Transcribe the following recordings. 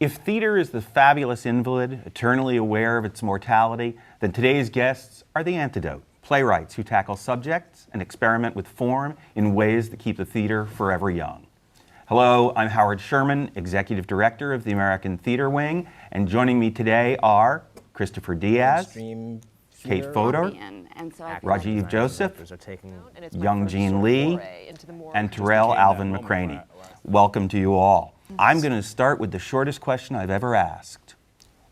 If theater is the fabulous invalid, eternally aware of its mortality, then today's guests are the antidote. Playwrights who tackle subjects and experiment with form in ways that keep the theater forever young. Hello, I'm Howard Sherman, Executive Director of the American Theater Wing, and joining me today are Kristoffer Diaz, Kate Fodor, Rajiv Joseph, Young Jean Lee, and Tarell, Alvin, McCraney. Welcome to you all. I'm going to start with the shortest question I've ever asked.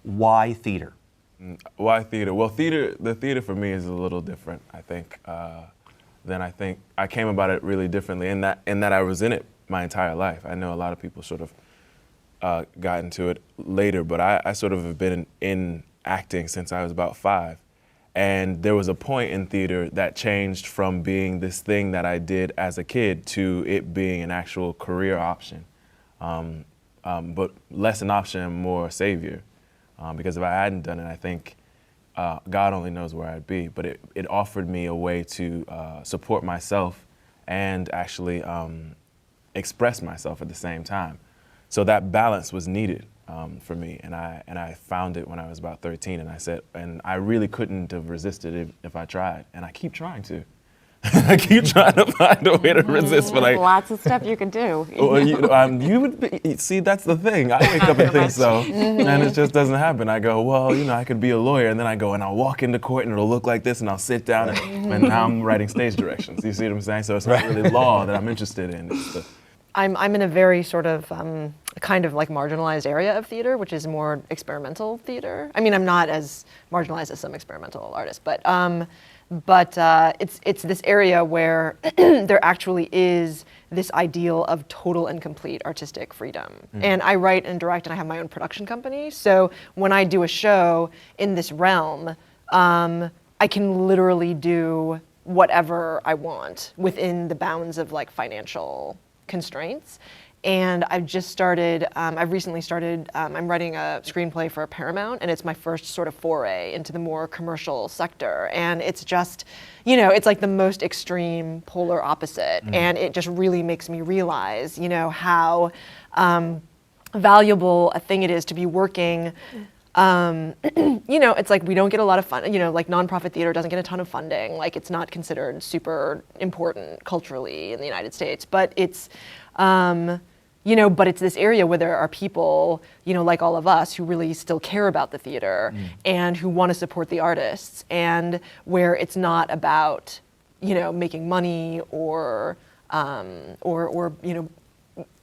Why theater? Why theater? Well, the theater for me is a little different, I think, than I came about it really differently in that I was in it my entire life. I know a lot of people sort of got into it later, but I sort of have been in acting since I was about 5. And there was a point in theater that changed from being this thing that I did as a kid to it being an actual career option. But less an option and more a savior. Because if I hadn't done it, I think God only knows where I'd be. But it offered me a way to support myself and actually express myself at the same time. So that balance was needed for me, and I found it when I was about 13, and I really couldn't have resisted it if I tried, and I keep trying to. I keep trying to find a way to resist, but lots of stuff you could do. Well, you would see, that's the thing. I wake up and think so, and it just doesn't happen. I go, well, I could be a lawyer, and then I go and I'll walk into court and it'll look like this, and I'll sit down, and now I'm writing stage directions. You see what I'm saying? So it's not really law that I'm interested in. I'm in a very sort of kind of like marginalized area of theater, which is more experimental theater. I mean, I'm not as marginalized as some experimental artists, but it's this area where there actually is this ideal of total and complete artistic freedom. And I write and direct, and I have my own production company. So when I do a show in this realm, I can literally do whatever I want within the bounds of like financial constraints. And I've recently started, I'm writing a screenplay for Paramount, and it's my first sort of foray into the more commercial sector. And it's just, it's like the most extreme polar opposite. And it just really makes me realize, how valuable a thing it is to be working. It's like we don't get a lot of fun, like nonprofit theater doesn't get a ton of funding. Like it's not considered super important culturally in the United States, but it's, but it's this area where there are people, like all of us who really still care about the theater and who want to support the artists, and where it's not about, making money or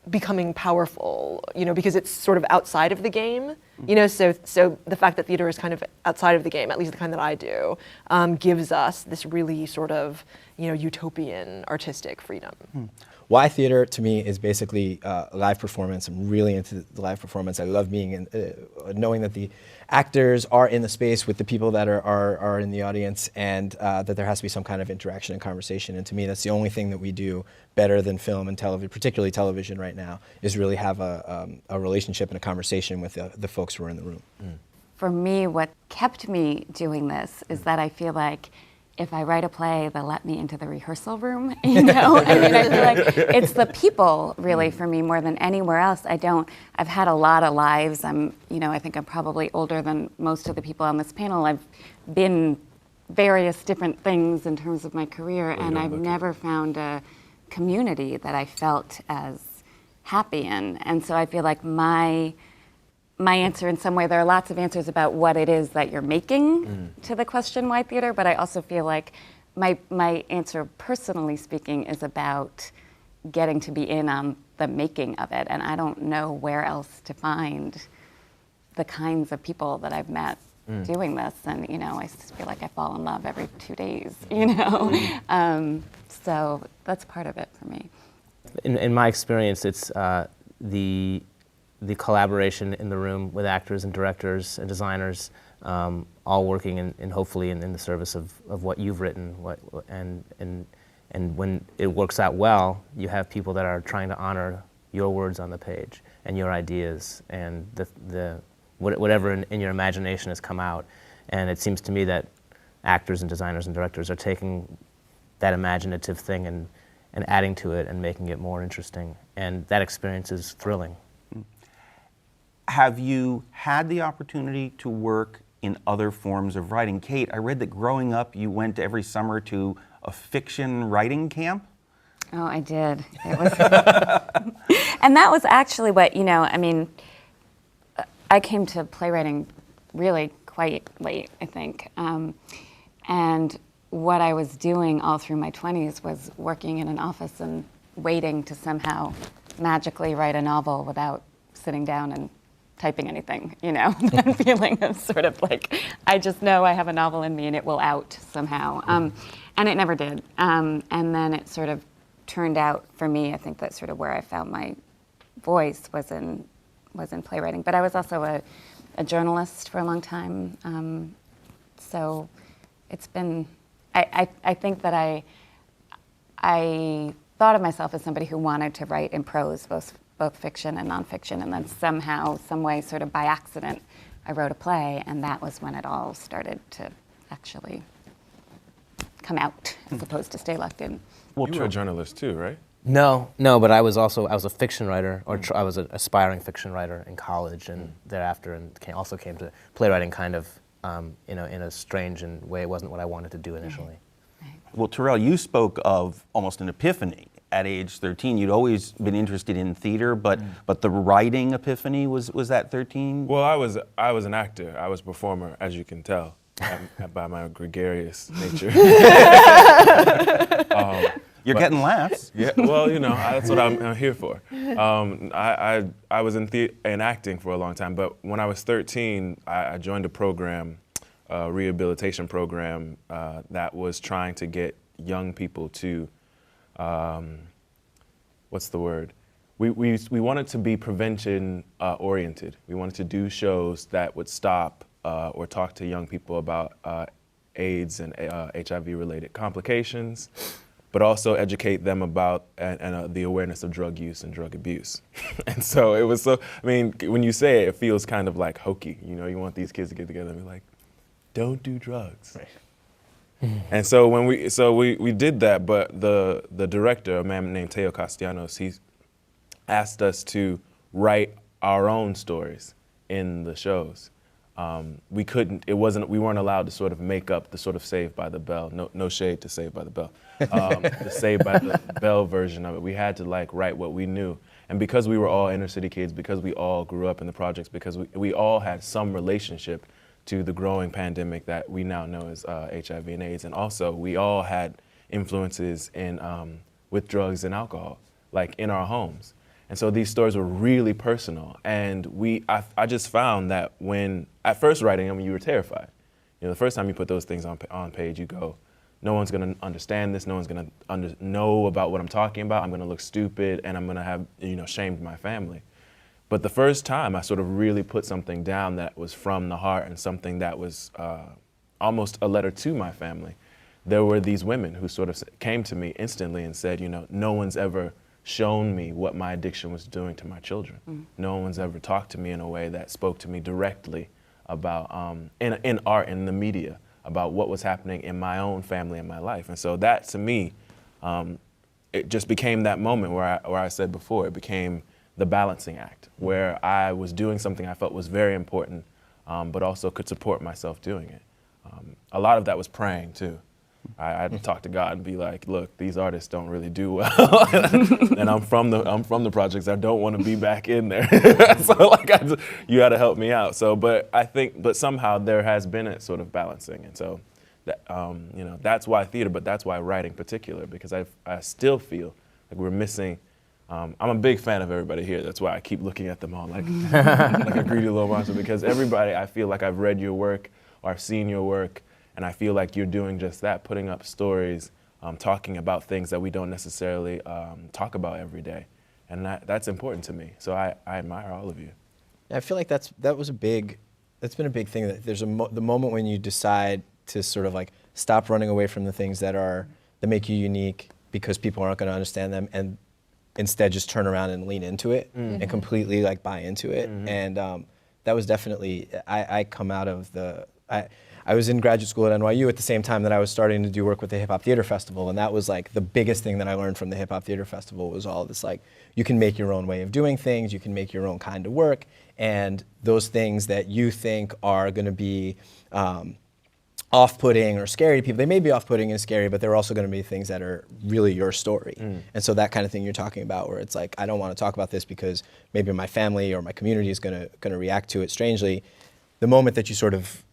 becoming powerful, because it's sort of outside of the game, so the fact that theater is kind of outside of the game, at least the kind that I do, gives us this really sort of, utopian artistic freedom. Why theater to me is basically live performance. I'm really into the live performance. I love being in, knowing that the actors are in the space with the people that are in the audience, and that there has to be some kind of interaction and conversation. And to me, that's the only thing that we do better than film and television, particularly television right now, is really have a relationship and a conversation with the folks who are in the room. For me, what kept me doing this is that I feel like if I write a play, they'll let me into the rehearsal room, I mean, I feel like it's the people, really, for me, more than anywhere else. I've had a lot of lives. I think I'm probably older than most of the people on this panel. I've been various different things in terms of my career, and I've never found a community that I felt as happy in. And so I feel like my answer in some way, there are lots of answers about what it is that you're making to the question, why theater, but I also feel like my answer, personally speaking, is about getting to be in on the making of it, and I don't know where else to find the kinds of people that I've met doing this, and I just feel like I fall in love every 2 days, so that's part of it for me. In my experience, it's the collaboration in the room with actors and directors and designers, all working in hopefully in the service of what you've written, and when it works out well, you have people that are trying to honor your words on the page and your ideas and whatever in your imagination has come out. And it seems to me that actors and designers and directors are taking that imaginative thing and adding to it and making it more interesting. And that experience is thrilling. Have you had the opportunity to work in other forms of writing? Kate, I read that growing up you went every summer to a fiction writing camp. Oh, I did. It was, and that was actually what, I mean, I came to playwriting really quite late, I think. And what I was doing all through my 20s was working in an office and waiting to somehow magically write a novel without sitting down and typing anything, that feeling of sort of like, I just know I have a novel in me and it will out somehow. And it never did. And then it sort of turned out for me, I think that's sort of where I found my voice was in playwriting. But I was also a journalist for a long time. So it's been, I think that I thought of myself as somebody who wanted to write in prose, both fiction and nonfiction, and then somehow, some way, sort of by accident, I wrote a play, and that was when it all started to actually come out, as opposed to stay locked in. Well, you were a journalist too, right? No, but I was a fiction writer, or I was an aspiring fiction writer in college, and thereafter, and also came to playwriting kind of, in a strange way. It wasn't what I wanted to do initially. Well, Tarell, you spoke of almost an epiphany at age 13. You'd always been interested in theater, but the writing epiphany was that 13? Well, I was an actor. I was a performer, as you can tell, by my gregarious nature. You're getting laughs. Yeah, well, that's what I'm here for. I was in acting for a long time, but when I was 13, I joined a program, a rehabilitation program that was trying to get young people to, what's the word? We wanted to be prevention oriented. We wanted to do shows that would stop or talk to young people about AIDS and HIV-related complications, but also educate them about the awareness of drug use and drug abuse. And so it was when you say it, it feels kind of like hokey. You want these kids to get together and be like, don't do drugs. Right. And so when we did that, but the director, a man named Teo Castellanos, he asked us to write our own stories in the shows. We weren't allowed to sort of make up the sort of Saved by the Bell, no shade to Saved by the Bell, the Saved by the Bell version of it. We had to write what we knew. And because we were all inner city kids, because we all grew up in the projects, because we all had some relationship to the growing pandemic that we now know as HIV and AIDS. And also we all had influences with drugs and alcohol, in our homes. And so these stories were really personal. And I just found that when, at first writing them, you were terrified. The first time you put those things on page, you go, no one's gonna understand this, no one's gonna know about what I'm talking about, I'm gonna look stupid, and I'm gonna have, shamed my family. But the first time I sort of really put something down that was from the heart and something that was almost a letter to my family, there were these women who sort of came to me instantly and said, no one's ever shown me what my addiction was doing to my children. No one's ever talked to me in a way that spoke to me directly about, in art, in the media, about what was happening in my own family and my life. And so that, to me, it just became that moment where I said before, it became the balancing act, where I was doing something I felt was very important, but also could support myself doing it. A lot of that was praying, too. I had to talk to God and be like, look, these artists don't really do well. And I'm from the projects. I don't want to be back in there. So you got to help me out. So, but somehow there has been a sort of balancing. And so that, that's why theater, but that's why writing in particular, because I still feel like we're missing. I'm a big fan of everybody here. That's why I keep looking at them all like a greedy little monster, because everybody, I feel like I've read your work or I've seen your work, and I feel like you're doing just that, putting up stories, talking about things that we don't necessarily talk about every day. And that's important to me. So I admire all of you. I feel like that's been a big thing. That there's the moment when you decide to sort of stop running away from the things that make you unique because people aren't going to understand them, and instead just turn around and lean into it and completely buy into it. And that was definitely, I come out of I was in graduate school at NYU at the same time that I was starting to do work with the Hip Hop Theater Festival, and that was like the biggest thing that I learned from the Hip Hop Theater Festival was all this like, you can make your own way of doing things, you can make your own kind of work, and those things that you think are going to be off-putting or scary to people, they may be off-putting and scary, but they're also going to be things that are really your story. And so that kind of thing you're talking about, where it's like, I don't want to talk about this because maybe my family or my community is going to react to it strangely. The moment that you sort of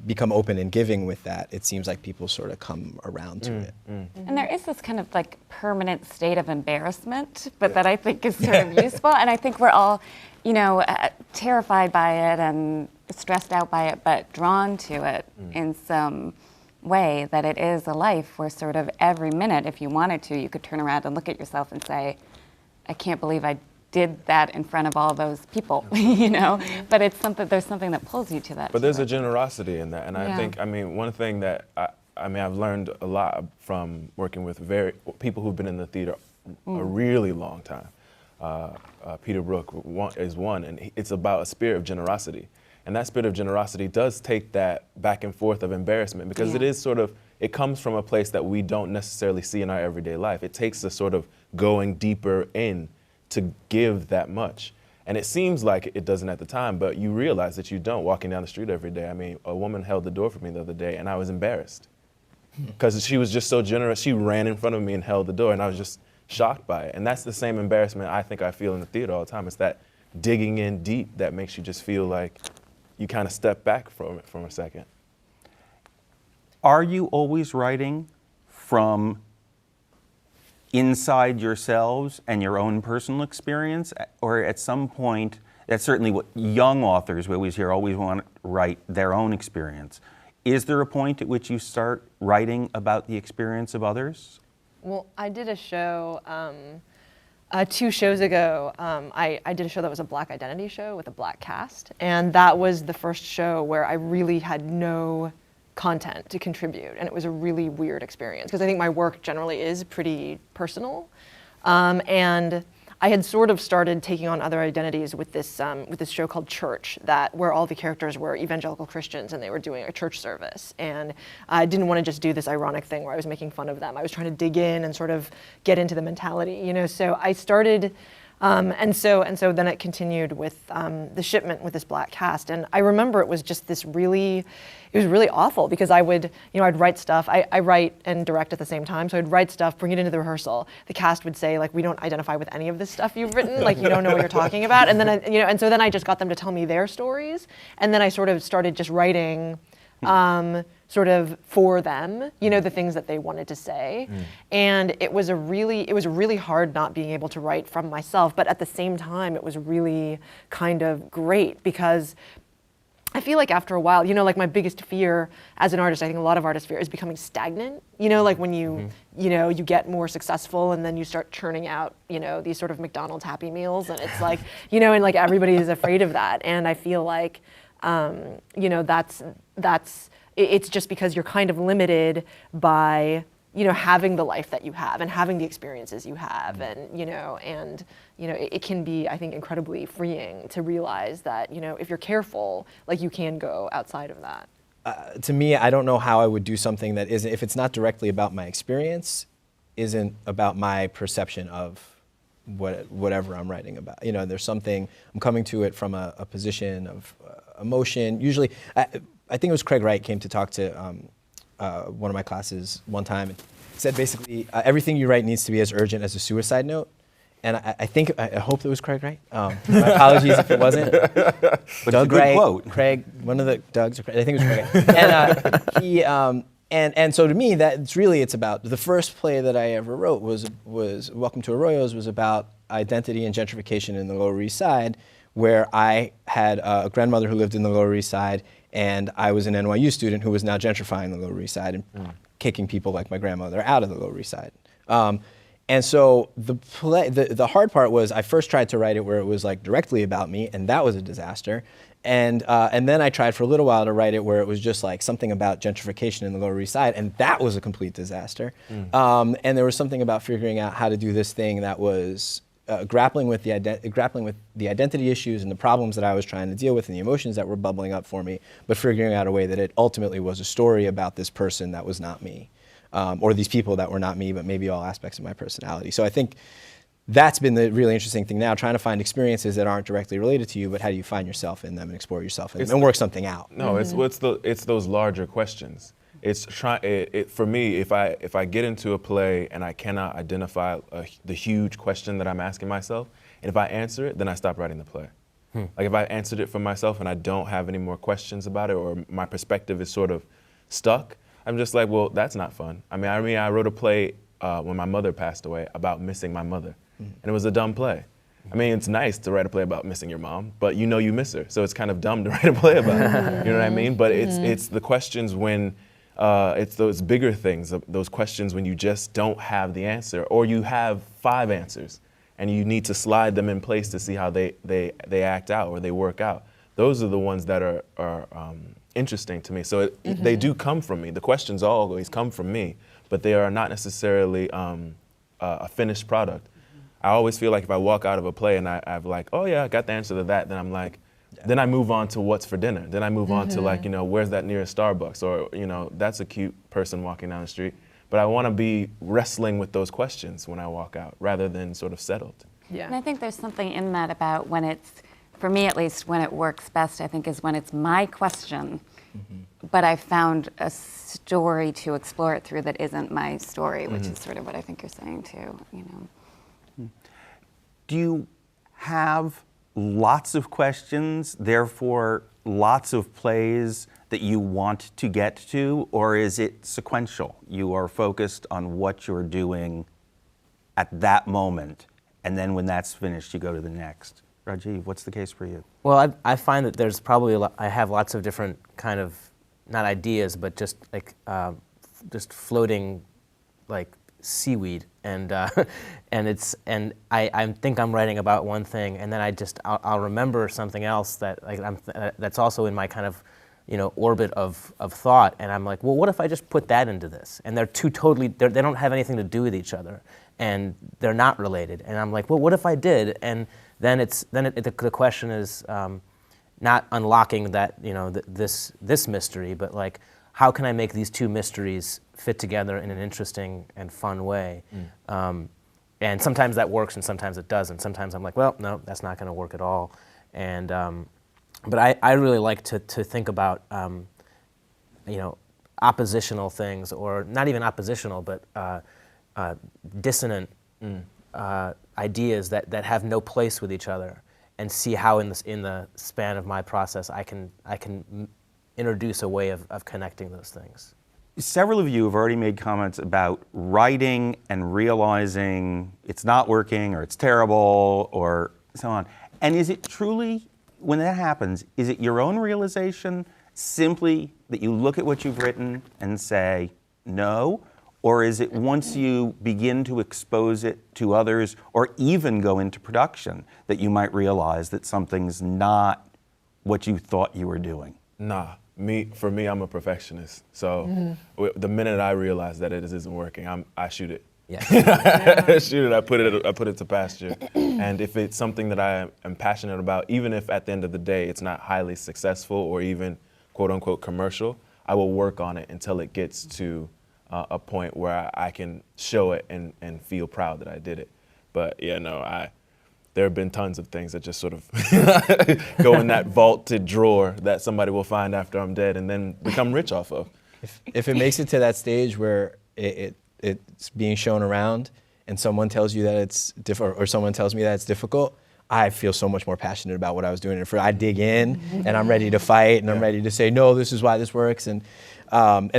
become open and giving with that, it seems like people sort of come around to it. And there is this kind of like permanent state of embarrassment, but that I think is sort of useful. And I think we're all, you know, terrified by it and stressed out by it, but drawn to it in some way, that it is a life where sort of every minute, if you wanted to, you could turn around and look at yourself and say, I can't believe I did that in front of all those people, you know? But it's something, there's something that pulls you to that. But there's a generosity in that. And I Yeah. think, I mean, one thing that I've learned a lot from working with people who've been in the theater a really long time. Peter Brook is one, and it's about a spirit of generosity. And that spirit of generosity does take that back and forth of embarrassment, because it is sort of, it comes from a place that we don't necessarily see in our everyday life. It takes a sort of going deeper in to give that much. And it seems like it doesn't at the time, but you realize that you don't walking down the street every day. I mean, a woman held the door for me the other day, and I was embarrassed because she was just so generous. She ran in front of me and held the door, and I was just shocked by it. And that's the same embarrassment I think I feel in the theater all the time. It's that digging in deep that makes you just feel like you kind of step back from it for a second. Are you always writing from inside yourselves and your own personal experience? Or at some point, that's certainly what young authors, we always hear, always want to write their own experience. Is there a point at which you start writing about the experience of others? Well, I did a show 2 shows ago. I did a show that was a Black identity show with a Black cast, and that was the first show where I really had no content to contribute, and it was a really weird experience because I think my work generally is pretty personal, and I had sort of started taking on other identities with this show called Church, where all the characters were evangelical Christians and they were doing a church service. And I didn't want to just do this ironic thing where I was making fun of them. I was trying to dig in and sort of get into the mentality, you know. So I started, and so then it continued with The Shipment with this Black cast. And I remember it was just this it was really awful because I would, you know, I'd write stuff. I write and direct at the same time. So I'd write stuff, bring it into the rehearsal. The cast would say, like, we don't identify with any of this stuff you've written. Like, you don't know what you're talking about. And then, and so then I just got them to tell me their stories. And then I sort of started just writing sort of for them, you know, the things that they wanted to say. And it was really hard not being able to write from myself. But at the same time, it was really kind of great because I feel like after a while, you know, like my biggest fear as an artist, I think a lot of artists fear, is becoming stagnant. You know, like when you you get more successful and then you start churning out, you know, these sort of McDonald's Happy Meals, and it's like, you know, and like everybody is afraid of that. And I feel like, you know, it's just because you're kind of limited by, you know, having the life that you have and having the experiences you have, and you know, it can be, I think, incredibly freeing to realize that, you know, if you're careful, like you can go outside of that. To me, I don't know how I would do something that isn't, if it's not directly about my experience, isn't about my perception of whatever I'm writing about. You know, there's something, I'm coming to it from a position of emotion. Usually, I think it was Craig Wright came to talk to one of my classes one time and said basically everything you write needs to be as urgent as a suicide note. And I hope it was Craig Wright. My apologies if it wasn't. But Doug it's a good Wright, quote. Craig, one of the Dougs, I think it was Craig Wright. And so to me, it's about, the first play that I ever wrote was Welcome to Arroyos, was about identity and gentrification in the Lower East Side, where I had a grandmother who lived in the Lower East Side, and I was an NYU student who was now gentrifying the Lower East Side and kicking people like my grandmother out of the Lower East Side. And so the hard part was I first tried to write it where it was like directly about me, and that was a disaster. And then I tried for a little while to write it where it was just like something about gentrification in the Lower East Side, and that was a complete disaster. And there was something about figuring out how to do this thing that was grappling with the identity issues and the problems that I was trying to deal with and the emotions that were bubbling up for me, but figuring out a way that it ultimately was a story about this person that was not me, or these people that were not me, but maybe all aspects of my personality. So I think that's been the really interesting thing now, trying to find experiences that aren't directly related to you, but how do you find yourself in them and explore yourself in them and work something out? No, it's those larger questions. It's for me, if I get into a play and I cannot identify the huge question that I'm asking myself, and if I answer it, then I stop writing the play. Like if I answered it for myself and I don't have any more questions about it, or my perspective is sort of stuck, I'm just like, well, that's not fun. I mean, I wrote a play when my mother passed away about missing my mother, and it was a dumb play. I mean, it's nice to write a play about missing your mom, but you know you miss her, so it's kind of dumb to write a play about it. You know what I mean? But it's the questions when. It's those bigger things, those questions when you just don't have the answer, or you have 5 answers and you need to slide them in place to see how they act out or they work out. Those are the ones that are interesting to me. So they do come from me. The questions always come from me, but they are not necessarily a finished product. I always feel like if I walk out of a play and I've like, oh yeah, I got the answer to that, then I'm like, then I move on to what's for dinner. Then I move on to like, where's that nearest Starbucks? Or, that's a cute person walking down the street. But I want to be wrestling with those questions when I walk out rather than sort of settled. Yeah. And I think there's something in that about when it's, for me at least, when it works best, I think, is when it's my question, but I found a story to explore it through that isn't my story, which is sort of what I think you're saying too, Do you have lots of questions, therefore lots of plays that you want to get to, or is it sequential? You are focused on what you're doing at that moment, and then when that's finished, you go to the next. Rajiv, what's the case for you? Well, I find that there's probably I have lots of different kind of, not ideas, but just like just floating like seaweed, and I think I'm writing about one thing, and then I'll remember something else that like that's also in my kind of orbit of thought, and I'm like, well, what if I just put that into this? And they're they don't have anything to do with each other, and they're not related. And I'm like, well, what if I did? And then the question is not unlocking that this mystery, but like, how can I make these two mysteries fit together in an interesting and fun way? And sometimes that works and sometimes it doesn't. Sometimes I'm like, well, no, that's not going to work at all. And but I really like to think about oppositional things, or not even oppositional, but dissonant ideas that have no place with each other, and see how in the span of my process I can introduce a way of connecting those things. Several of you have already made comments about writing and realizing it's not working or it's terrible or so on. And is it truly, when that happens, is it your own realization simply that you look at what you've written and say, no? Or is it once you begin to expose it to others or even go into production that you might realize that something's not what you thought you were doing? Nah. For me, I'm a perfectionist. So the minute I realize that it isn't working, I shoot it. Yeah. I shoot it. I put it to pasture. And if it's something that I am passionate about, even if at the end of the day it's not highly successful or even quote unquote commercial, I will work on it until it gets to a point where I can show it and feel proud that I did it. But yeah, no, there have been tons of things that just sort of go in that vaulted drawer that somebody will find after I'm dead and then become rich off of. If it makes it to that stage where it's being shown around and someone tells you that it's difficult, or someone tells me that it's difficult, I feel so much more passionate about what I was doing. And I dig in and I'm ready to fight and I'm ready to say, no, this is why this works. And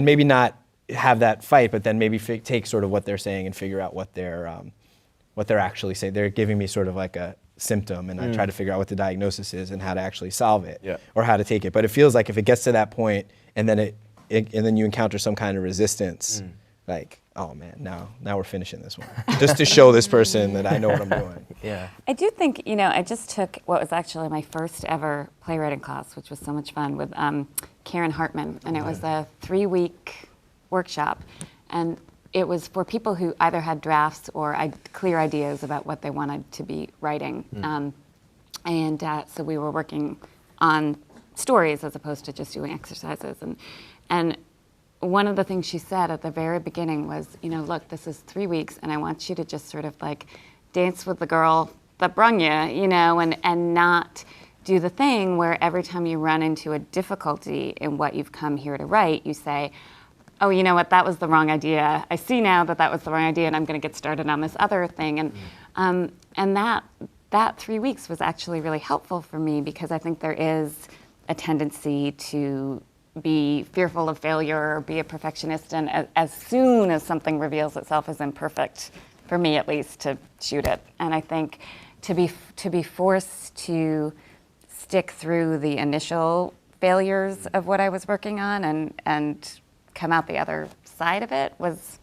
maybe not have that fight, but then maybe take sort of what they're saying and figure out what they're actually saying. They're giving me sort of like a symptom, and I try to figure out what the diagnosis is and how to actually solve it, or how to take it. But it feels like if it gets to that point, and then then you encounter some kind of resistance, like, oh man, now we're finishing this one, just to show this person that I know what I'm doing. Yeah. I do think, I just took what was actually my first ever playwriting class, which was so much fun, with Karen Hartman, and it was a 3-week workshop. And it was for people who either had drafts or clear ideas about what they wanted to be writing. So we were working on stories as opposed to just doing exercises. And one of the things she said at the very beginning was, look, this is 3 weeks, and I want you to just sort of like dance with the girl that brung you, and not do the thing where every time you run into a difficulty in what you've come here to write, you say, oh, you know what, that was the wrong idea. I see now that was the wrong idea, and I'm going to get started on this other thing. And that 3 weeks was actually really helpful for me, because I think there is a tendency to be fearful of failure or be a perfectionist, and as soon as something reveals itself as imperfect, for me at least, to shoot it. And I think to be forced to stick through the initial failures of what I was working on and come out the other side of it was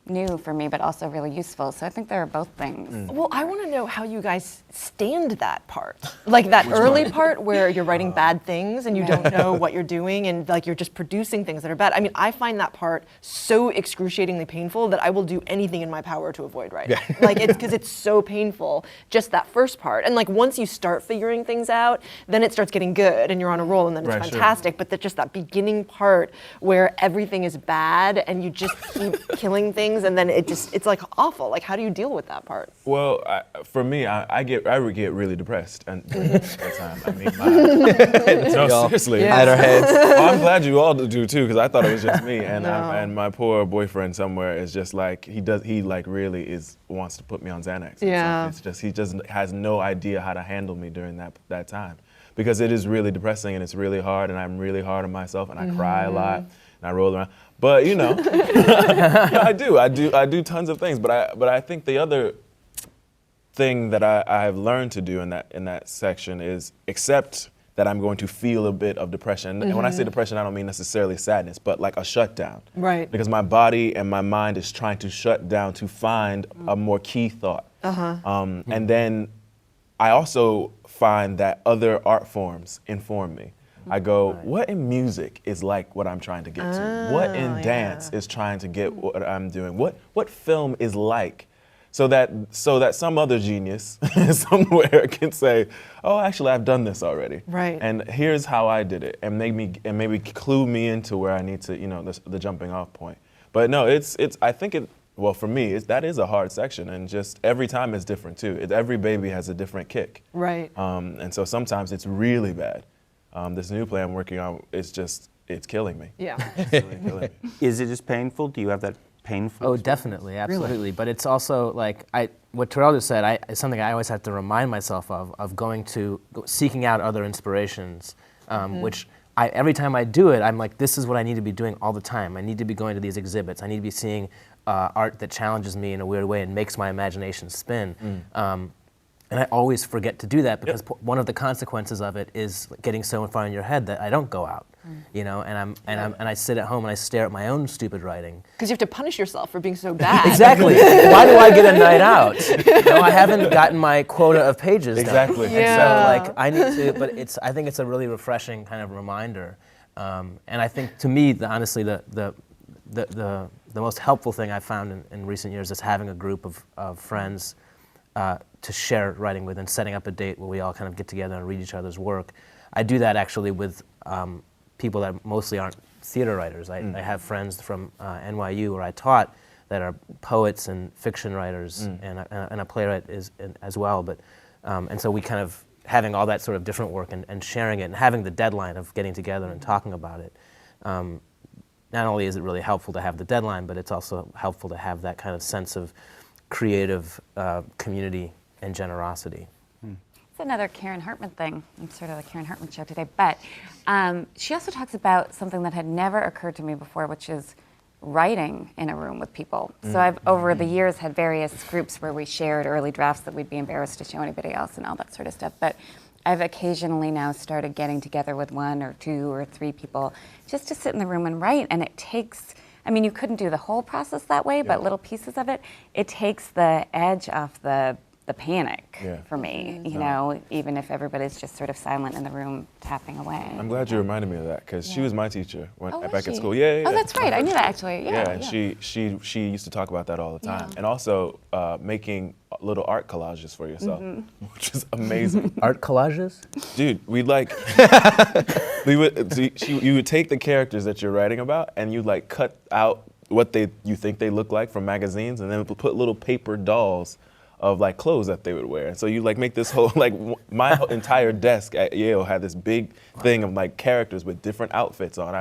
new for me, but also really useful. So I think there are both things. Well, I want to know how you guys stand that part. Like that early part where you're writing bad things and you don't know what you're doing, and like you're just producing things that are bad. I mean, I find that part so excruciatingly painful that I will do anything in my power to avoid writing. Like it's because it's so painful, just that first part. And like once you start figuring things out, then it starts getting good and you're on a roll, and then it's fantastic. But just that beginning part where everything is bad and you just keep killing things, and then it's like awful. Like, how do you deal with that part? Well, for me, I get really depressed, and the time. I mean, no, seriously. At our heads. Well, I'm glad you all do too, because I thought it was just me, and my poor boyfriend somewhere is just like he really wants to put me on Xanax. Yeah. It's just he just has no idea how to handle me during that time, because it is really depressing and it's really hard, and I'm really hard on myself, and I cry a lot and I roll around. But I do tons of things. But I think the other thing that I have learned to do in that section is accept that I'm going to feel a bit of depression. And when I say depression, I don't mean necessarily sadness, but like a shutdown. Right. Because my body and my mind is trying to shut down to find a more key thought. And then I also find that other art forms inform me. I go, what in music is like what I'm trying to get to? What in dance is trying to get what I'm doing? What film is like? So that some other genius somewhere can say, oh, actually, I've done this already. Right. And here's how I did it, and maybe clue me into where I need to, the jumping off point. But no, I think well, for me, that is a hard section, and just every time it's different too. Every baby has a different kick. Right. And so sometimes it's really bad. This new play I'm working on, it's killing me. Yeah. It's really killing me. Is it just painful? Do you have that painful? Oh, definitely, absolutely. Really? But it's also like what Tarell just said. Is something I always have to remind myself of seeking out other inspirations, which every time I do it, I'm like, this is what I need to be doing all the time. I need to be going to these exhibits. I need to be seeing art that challenges me in a weird way and makes my imagination spin. And I always forget to do that, because one of the consequences of it is getting so far in your head that I don't go out, and I sit at home and I stare at my own stupid writing. Because you have to punish yourself for being so bad. Exactly. Why do I get a night out? I haven't gotten my quota of pages Exactly. done. Yeah. And so I need to, but I think it's a really refreshing kind of reminder. And I think to me, honestly, the most helpful thing I've found in recent years is having a group of friends to share writing with, and setting up a date where we all kind of get together and read each other's work. I do that actually with people that mostly aren't theater writers. I have friends from NYU where I taught that are poets and fiction writers, and a playwright as well. But and so we kind of having all that sort of different work and sharing it, and having the deadline of getting together and talking about it. Not only is it really helpful to have the deadline, but it's also helpful to have that kind of sense of creative community and generosity. It's another Karen Hartman thing. I'm sort of the Karen Hartman show today. But she also talks about something that had never occurred to me before, which is writing in a room with people. So I've, over the years, had various groups where we shared early drafts that we'd be embarrassed to show anybody else and all that sort of stuff. But I've occasionally now started getting together with 1 or 2 or 3 people just to sit in the room and write. And it takes, you couldn't do the whole process that way, but little pieces of it. It takes the edge off the the panic Yeah. for me, you know, even if everybody's just sort of silent in the room tapping away. I'm glad you reminded me of that because she was my teacher when, Oh, was back at she? school. Yeah, yeah. Oh, that's right. I knew that actually. Yeah, and she used to talk about that all the time, and also making little art collages for yourself, which is amazing. Art collages? Dude, we'd like you would take the characters that you're writing about and you'd like cut out what you think they look like from magazines, and then put little paper dolls of like clothes that they would wear. And so you like make this whole like my entire desk at Yale had this big thing of like characters with different outfits on.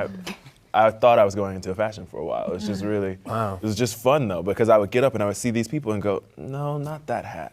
I thought I was going into fashion for a while. It was just really, it was just fun though, because I would get up and I would see these people and go, no, not that hat.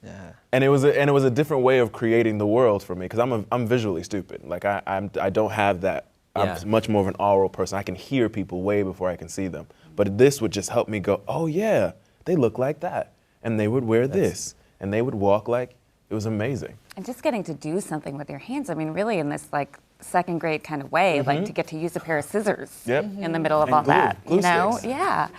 Yeah. And it was a different way of creating the world for me, because I'm visually stupid. Like I don't have that. Yeah. I'm much more of an oral person. I can hear people way before I can see them. But this would just help me go, oh yeah, they look like that. And they would wear this, and they would walk like, it was amazing. And just getting to do something with your hands. I mean, really in this like second grade kind of way, like to get to use a pair of scissors in the middle of And all glue, that, glue you know? sticks. Yeah.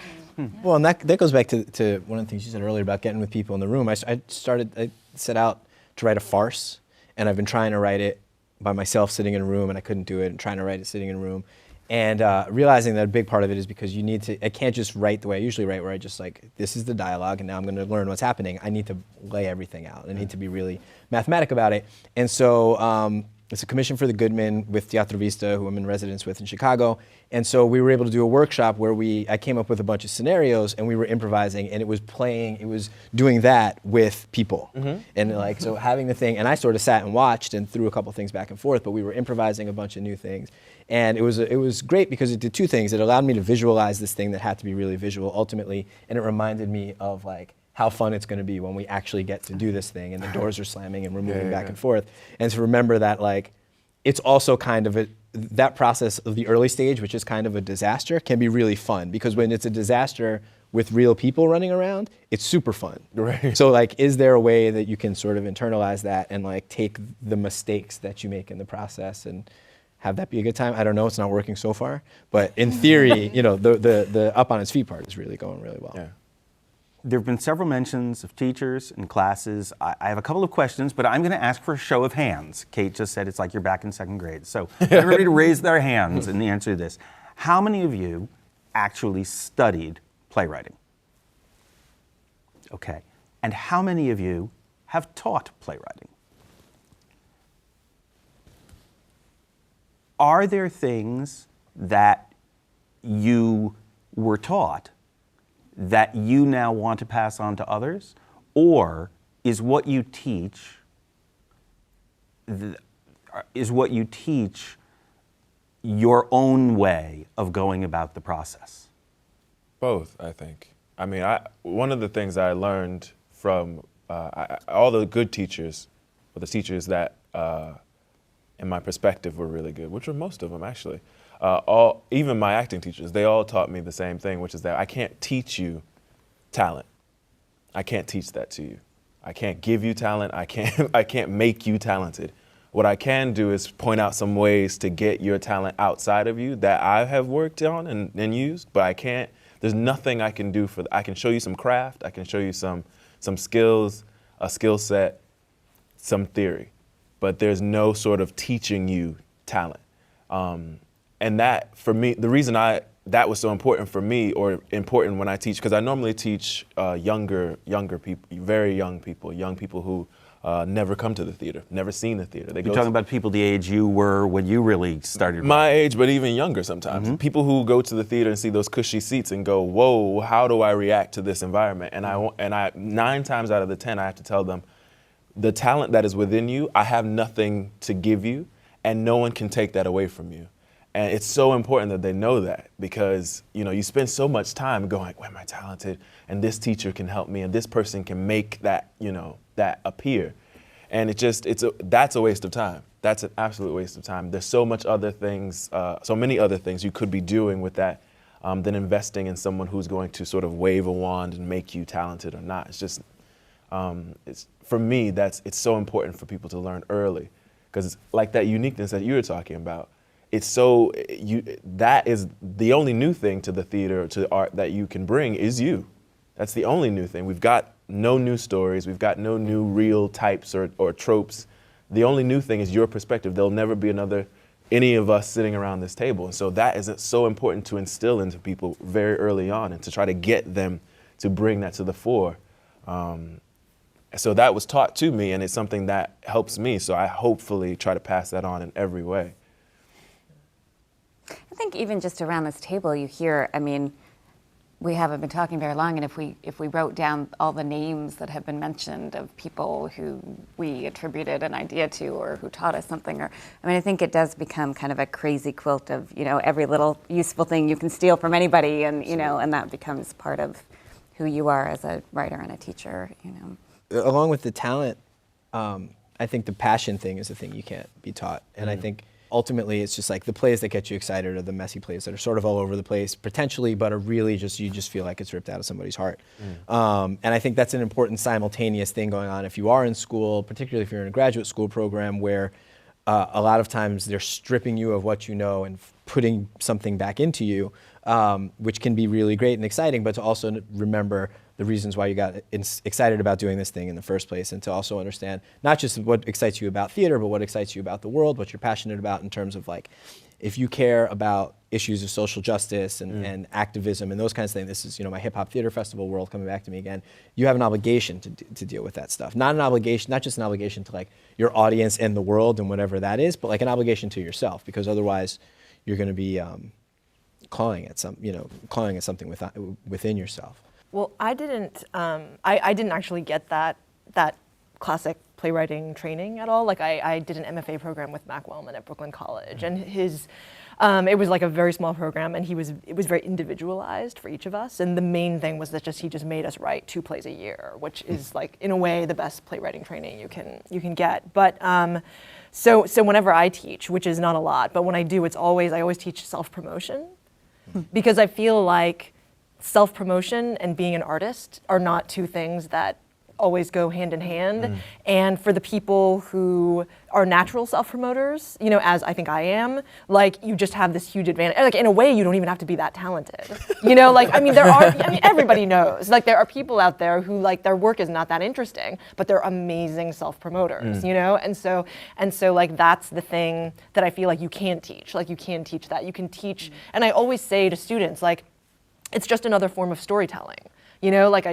Well, and that goes back to one of the things you said earlier about getting with people in the room. I set out to write a farce, and I've been trying to write it by myself sitting in a room, and I couldn't do it, and trying to write it sitting in a room. And realizing that a big part of it is because I can't just write the way I usually write, where I just like, this is the dialogue, and now I'm going to learn what's happening. I need to lay everything out. I need to be really mathematic about it. And so it's a commission for the Goodman with Teatro Vista, who I'm in residence with in Chicago. And so we were able to do a workshop where I came up with a bunch of scenarios, and we were improvising, and it was doing that with people. And like, so having the thing, and I sort of sat and watched and threw a couple things back and forth, but we were improvising a bunch of new things. And it was great because it did two things. It allowed me to visualize this thing that had to be really visual ultimately, and it reminded me of like how fun it's going to be when we actually get to do this thing and the doors are slamming and we're moving back and forth. And to remember that like, it's also kind of that process of the early stage, which is kind of a disaster, can be really fun, because when it's a disaster with real people running around, it's super fun. Right. So like, is there a way that you can sort of internalize that and like take the mistakes that you make in the process and have that be a good time? I don't know, it's not working so far, but in theory, you know, the up on its feet part is really going really well. Yeah. There have been several mentions of teachers and classes. I have a couple of questions, but I'm going to ask for a show of hands. Kate just said it's like you're back in second grade. So everybody to raise their hands and the answer to this. How many of you actually studied playwriting? Okay. And how many of you have taught playwriting? Are there things that you were taught that you now want to pass on to others? Or is what you teach your own way of going about the process? Both, I think. I mean, one of the things I learned from all the good teachers, or the teachers that, in my perspective, were really good, which were most of them actually. Even my acting teachers, they all taught me the same thing, which is that I can't teach you talent. I can't teach that to you. I can't give you talent. I can't make you talented. What I can do is point out some ways to get your talent outside of you that I have worked on and used, but I can't. There's nothing I can do I can show you some craft. I can show you some skills, a skill set, some theory, but there's no sort of teaching you talent. And that, for me, the reason that was so important for me, or important when I teach, because I normally teach younger people, very young people who never come to the theater, never seen the theater. You're talking about people the age you were when you really started? My age, but even younger sometimes. People who go to the theater and see those cushy seats and go, whoa, how do I react to this environment? And I 9 times out of the 10, I have to tell them, the talent that is within you, I have nothing to give you, and no one can take that away from you. And it's so important that they know that, because you spend so much time going, well, am I talented? And this teacher can help me, and this person can make that that appear. And that's a waste of time. That's an absolute waste of time. There's so many other things you could be doing with that than investing in someone who's going to sort of wave a wand and make you talented or not. It's just, for me, it's so important for people to learn early, because like that uniqueness that you were talking about. That is the only new thing to the theater, to art that you can bring is you. That's the only new thing. We've got no new stories. We've got no new real types or tropes. The only new thing is your perspective. There'll never be any of us sitting around this table. And so that is so important to instill into people very early on and to try to get them to bring that to the fore. So that was taught to me, and it's something that helps me. So I hopefully try to pass that on in every way. I think even just around this table, you hear, I mean, we haven't been talking very long, and if we wrote down all the names that have been mentioned of people who we attributed an idea to or who taught us something, I think it does become kind of a crazy quilt of, every little useful thing you can steal from anybody, and, and that becomes part of who you are as a writer and a teacher, Along with the talent, I think the passion thing is the thing you can't be taught. And I think ultimately it's just like the plays that get you excited are the messy plays that are sort of all over the place potentially, but are really you just feel like it's ripped out of somebody's heart. And I think that's an important simultaneous thing going on if you are in school, particularly if you're in a graduate school program where a lot of times they're stripping you of what you know and putting something back into you, which can be really great and exciting, but to also remember the reasons why you got excited about doing this thing in the first place, and to also understand not just what excites you about theater, but what excites you about the world, what you're passionate about in terms of like, if you care about issues of social justice and activism and those kinds of things, this is, my hip hop theater festival world coming back to me again, you have an obligation to deal with that stuff. Not just an obligation to like your audience and the world and whatever that is, but like an obligation to yourself, because otherwise you're going to be clawing at something within yourself. Well, I didn't actually get that classic playwriting training at all. Like I did an MFA program with Mac Wellman at Brooklyn College, and it was like a very small program, and it was very individualized for each of us. And the main thing was that he just made us write 2 plays a year, which is like in a way the best playwriting training you can get. But so whenever I teach, which is not a lot, but when I do, I always teach self-promotion, because I feel like self-promotion and being an artist are not two things that always go hand in hand. And for the people who are natural self-promoters, as I think I am, like you just have this huge advantage. Like in a way, you don't even have to be that talented. Everybody knows. Like there are people out there who like their work is not that interesting, but they're amazing self-promoters, And so like that's the thing that I feel like you can teach. Like you can teach that. You can teach, and I always say to students, like, it's just another form of storytelling. Like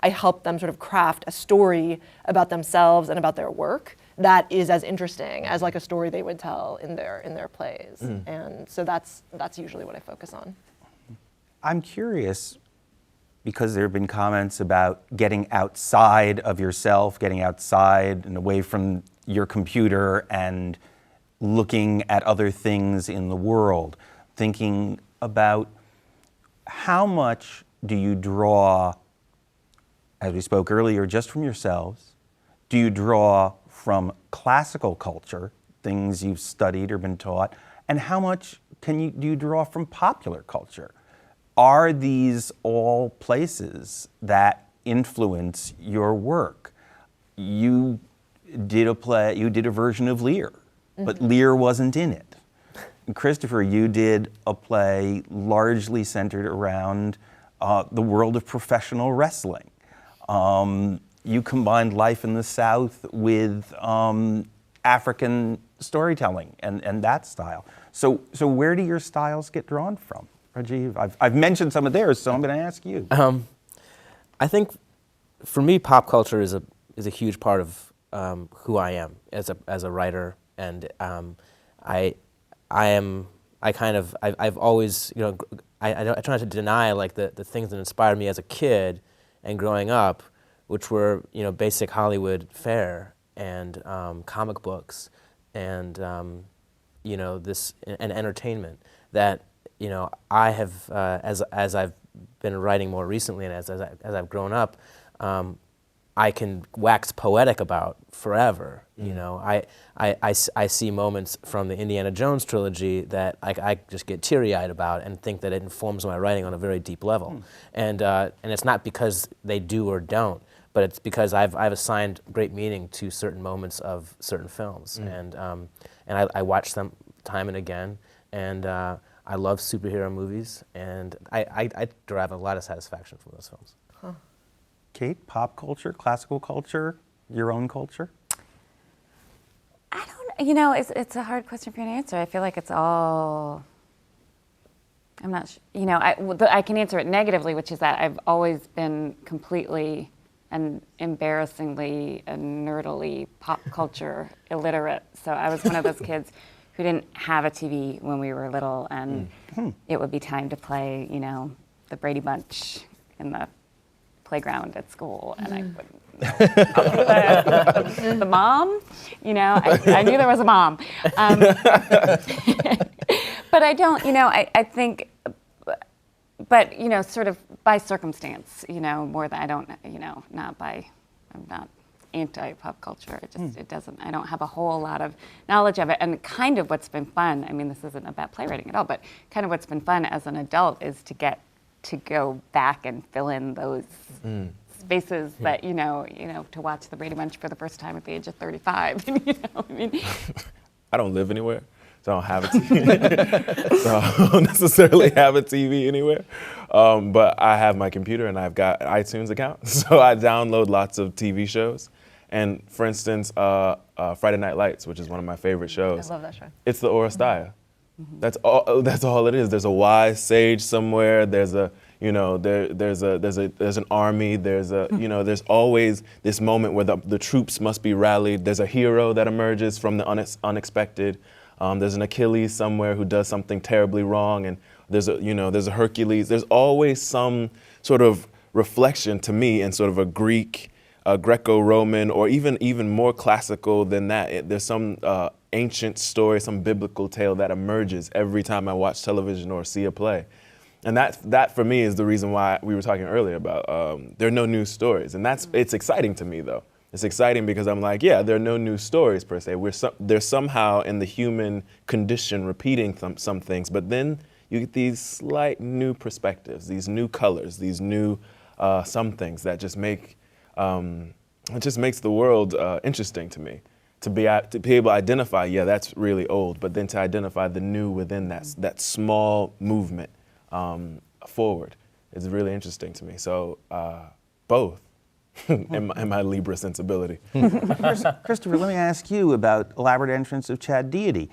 I help them sort of craft a story about themselves and about their work that is as interesting as like a story they would tell in their plays. And so that's usually what I focus on. I'm curious, because there have been comments about getting outside of yourself, getting outside and away from your computer and looking at other things in the world, thinking about how much do you draw, as we spoke earlier, just from yourselves? Do you draw from classical culture, things you've studied or been taught? And how much do you draw from popular culture? Are these all places that influence your work? You did a play, you did a version of Lear, but Lear wasn't in it. Kristoffer, you did a play largely centered around the world of professional wrestling. You combined life in the South with African storytelling and that style. So where do your styles get drawn from, Rajiv? I've mentioned some of theirs, so I'm going to ask you. I think for me, pop culture is a huge part of who I am as a writer, and I've always, I try not to deny like the things that inspired me as a kid and growing up, which were, basic Hollywood fare and comic books and, this and entertainment that, I have, as I've been writing more recently and as I've grown up, I can wax poetic about forever. I see moments from the Indiana Jones trilogy that I just get teary-eyed about and think that it informs my writing on a very deep level. And it's not because they do or don't, but it's because I've assigned great meaning to certain moments of certain films. And I watch them time and again, and I love superhero movies, and I derive a lot of satisfaction from those films. Kate, pop culture, classical culture, your own culture? I don't, it's a hard question for you to answer. I feel like it's all, I'm not sure, I can answer it negatively, which is that I've always been completely and embarrassingly and nerdily pop culture illiterate. So I was one of those kids who didn't have a TV when we were little, and it would be time to play, the Brady Bunch in the playground at school, and I wouldn't know. The mom, I knew there was a mom. But I don't, I think, but, sort of by circumstance, more than I don't, I'm not anti-pop culture. It just, it doesn't, I don't have a whole lot of knowledge of it. And kind of what's been fun, this isn't about playwriting at all, but kind of what's been fun as an adult is to get to go back and fill in those spaces that, to watch the Brady Bunch for the first time at the age of 35. I don't live anywhere, so I don't have a TV. So I don't necessarily have a TV anywhere. But I have my computer and I've got an iTunes account. So I download lots of TV shows. And for instance, Friday Night Lights, which is one of my favorite shows. I love that show. It's the Oresteia. That's all it is. There's a wise sage somewhere. There's a, there's an army. There's a, there's always this moment where the troops must be rallied. There's a hero that emerges from the unexpected. There's an Achilles somewhere who does something terribly wrong, and there's a Hercules. There's always some sort of reflection to me in sort of a Greek, Greco-Roman, or even more classical than that. There's some ancient story, some biblical tale that emerges every time I watch television or see a play. And that for me is the reason why we were talking earlier about there are no new stories. And it's exciting to me, though. It's exciting because I'm like, yeah, there are no new stories per se. They're somehow in the human condition repeating some things, but then you get these slight new perspectives, these new colors, these new some things that just make, it just makes the world interesting to me. To be able to identify, yeah, that's really old, but then to identify the new within that small movement forward is really interesting to me. So both in my Libra sensibility. Kristoffer, let me ask you about Elaborate Entrance of Chad Deity.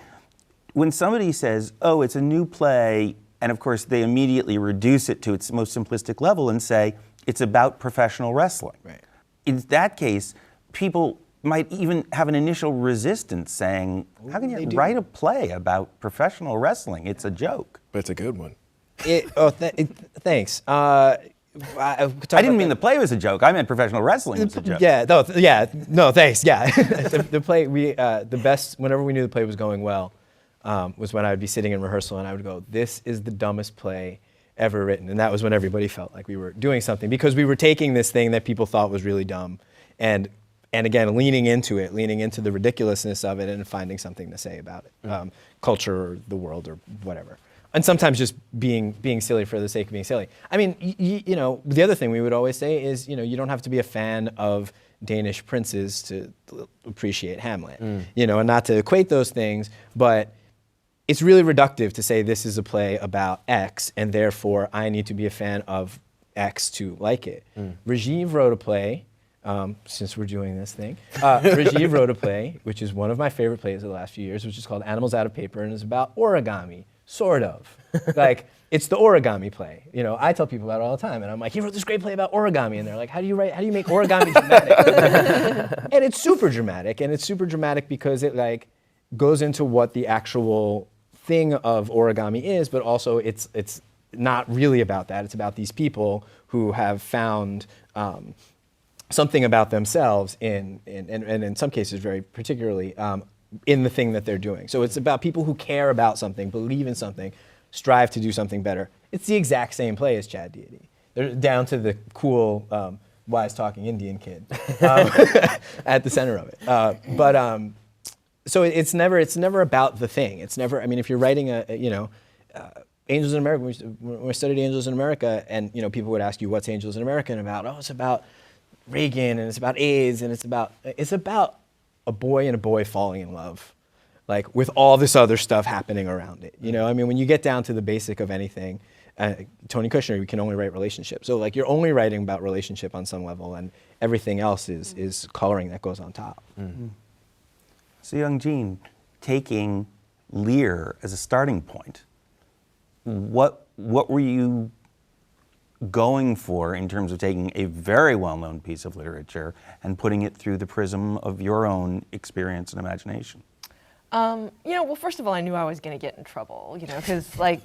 When somebody says, oh, it's a new play, and of course they immediately reduce it to its most simplistic level and say, it's about professional wrestling. Right. In that case, people might even have an initial resistance saying, how can you write a play about professional wrestling? It's a joke. But it's a good one. Thanks. I didn't mean the play was a joke. I meant professional wrestling was a joke. No, thanks. Yeah, the play the best whenever we knew the play was going well was when I would be sitting in rehearsal and I would go, "This is the dumbest play ever written," and that was when everybody felt like we were doing something because we were taking this thing that people thought was really dumb and again leaning into the ridiculousness of it and finding something to say about it, culture or the world or whatever. And sometimes just being silly for the sake of being silly. The other thing we would always say is, you don't have to be a fan of Danish princes to appreciate Hamlet, and not to equate those things, but it's really reductive to say this is a play about X and therefore I need to be a fan of X to like it. Rajiv wrote a play, since we're doing this thing, Rajiv wrote a play, which is one of my favorite plays of the last few years, which is called Animals Out of Paper and is about origami. Sort of. It's the origami play. I tell people about it all the time, and I'm like, he wrote this great play about origami, and they're like, how do you make origami dramatic? And it's super dramatic, because it goes into what the actual thing of origami is, but also it's not really about that. It's about these people who have found something about themselves and in some cases very particularly in the thing that they're doing. So it's about people who care about something, believe in something, strive to do something better. It's the exact same play as Chad Deity. They're down to the cool, wise-talking Indian kid at the center of it. So it's never about the thing. It's never. If you're writing Angels in America, when we studied Angels in America, and people would ask you, "What's Angels in America about?" Oh, it's about Reagan, and it's about AIDS, and it's about a boy and a boy falling in love, with all this other stuff happening around it. When you get down to the basic of anything, Tony Kushner, you can only write relationship. So like you're only writing about relationship on some level, and everything else is coloring that goes on top. So Young Jean, taking Lear as a starting point, what were you going for in terms of taking a very well-known piece of literature and putting it through the prism of your own experience and imagination? Well, first of all, I knew I was going to get in trouble, because like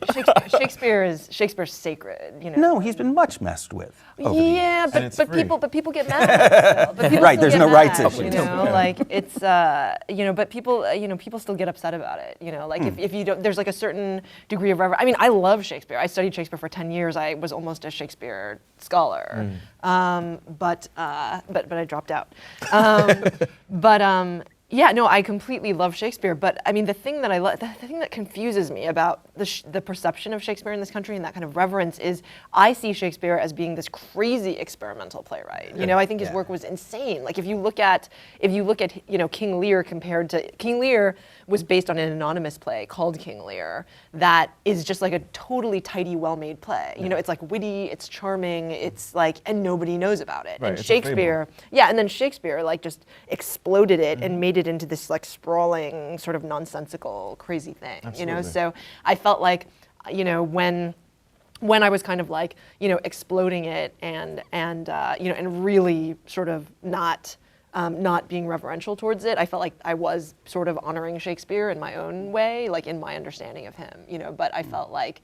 Shakespeare's sacred, No, he's been much messed with. Over the Yeah, years. but people get mad at it still. But people Right, still there's get no rights mad, issue. Like it's, but people still get upset about it. Like if you don't, there's like a certain degree of reverence. I mean, I love Shakespeare. I studied Shakespeare for 10 years. I was almost a Shakespeare scholar, but I dropped out. Yeah, no, I completely love Shakespeare, but I mean, the thing that confuses me about the perception of Shakespeare in this country and that kind of reverence is I see Shakespeare as being this crazy experimental playwright. I think his work was insane. Like if you look at King Lear compared to King Lear was based on an anonymous play called King Lear that is just like a totally tidy, well-made play. It's like witty, it's charming, it's like, and nobody knows about it. Right, And it's a Shakespeare, and then Shakespeare like just exploded it and made it into this like sprawling, sort of nonsensical, crazy thing. Absolutely. So I felt like, when I was kind of like, exploding it and really sort of not being reverential towards it, I felt like I was sort of honoring Shakespeare in my own way, like in my understanding of him, but I felt like,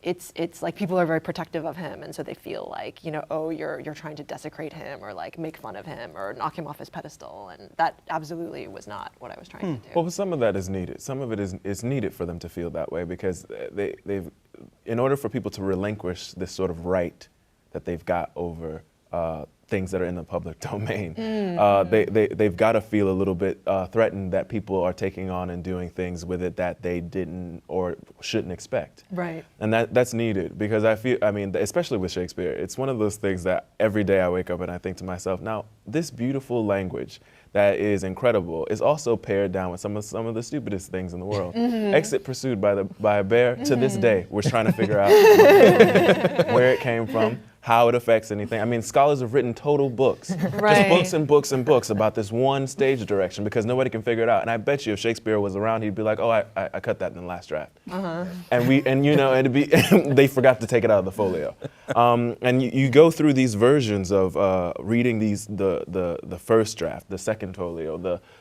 it's like people are very protective of him, and so they feel like, oh, you're trying to desecrate him or like make fun of him or knock him off his pedestal, and that absolutely was not what I was trying to do. Well, some of that is needed. Some of it is needed for them to feel that way because they've, in order for people to relinquish this sort of right that they've got over things that are in the public domain, they've got to feel a little bit threatened that people are taking on and doing things with it that they didn't or shouldn't expect. Right. And that's needed because I mean, especially with Shakespeare, it's one of those things that every day I wake up and I think to myself, now, this beautiful language that is incredible is also pared down with some of the stupidest things in the world. Exit pursued by a bear, to this day, we're trying to figure out where it came from, how it affects anything. I mean, scholars have written total books, Right. just books and books and books about this one stage direction because nobody can figure it out. And I bet you if Shakespeare was around, he'd be like, oh, I cut that in the last draft. And it'd be, they forgot to take it out of the folio. And you go through these versions of reading the first draft, the second folio,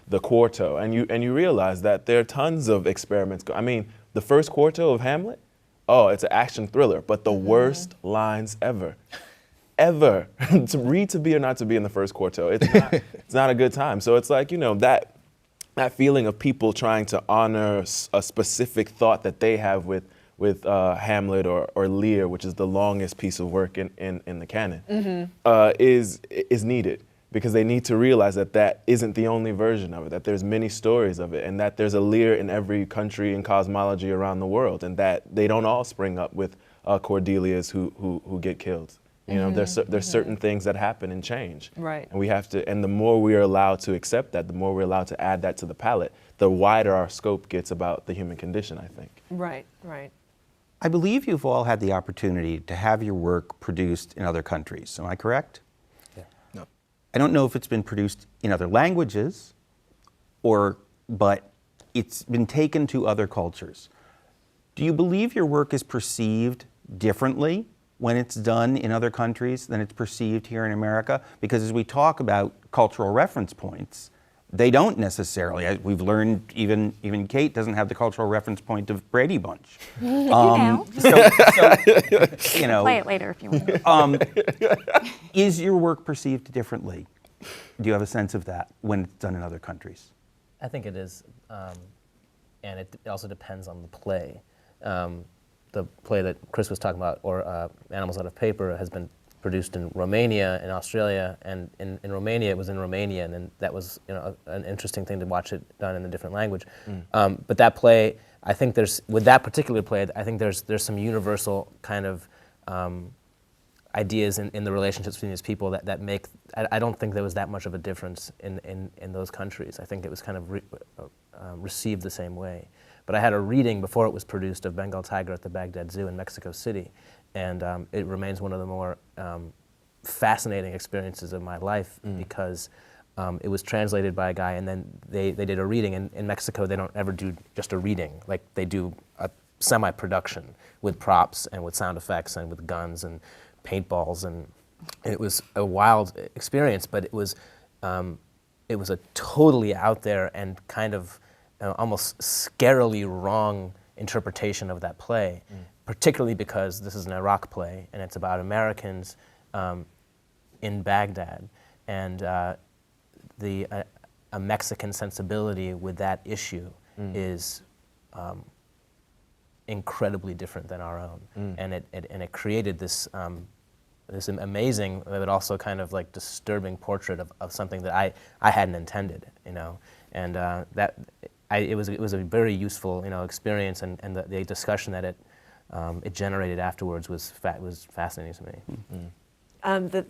the quarto, and you realize that there are tons of experiments. I mean, the first quarto of Hamlet, oh, it's an action thriller, but the worst lines ever. Ever. To read To Be or Not to Be in the first quarto, it's not a good time. So it's like, that feeling of people trying to honor a specific thought that they have with Hamlet or Lear, which is the longest piece of work in the canon, is needed. Because they need to realize that isn't the only version of it, that there's many stories of it, and that there's a Lear in every country and cosmology around the world, and that they don't all spring up with Cordelias who get killed. There's certain things that happen and change. Right. And we have to, and the more we are allowed to accept that, the more we're allowed to add that to the palette, the wider our scope gets about the human condition, I think. Right. I believe you've all had the opportunity to have your work produced in other countries. Am I correct? No. I don't know if it's been produced in other languages, but it's been taken to other cultures. Do you believe your work is perceived differently when it's done in other countries than it's perceived here in America? Because as we talk about cultural reference points, they don't necessarily. As we've learned, even Kate doesn't have the cultural reference point of Brady Bunch. know. So, Play it later if you want. Is your work perceived differently? Do you have a sense of that when it's done in other countries? I think it is, and it also depends on the play. The play that Chris was talking about, or Animals Out of Paper, has been produced in Romania and Australia, and in Romania it was in Romanian, and that was an interesting thing to watch it done in a different language. But that play, I think with that particular play, I think there's some universal kind of ideas in the relationships between these people that make. I don't think there was that much of a difference in those countries. I think it was kind of received the same way. But I had a reading before it was produced of Bengal Tiger at the Baghdad Zoo in Mexico City, and it remains one of the more fascinating experiences of my life because it was translated by a guy, and then they did a reading. And in Mexico, they don't ever do just a reading. Like, they do a semi-production with props and with sound effects and with guns and paintballs, and it was a wild experience, but it was a totally out there and kind of almost scarily wrong interpretation of that play, particularly because this is an Iraq play, and it's about Americans in Baghdad, and a Mexican sensibility with that issue is incredibly different than our own, and it created this this amazing but also kind of like disturbing portrait of something that I hadn't intended, you know, and it was a very useful, you know, experience, and the discussion that it generated afterwards was fascinating to me.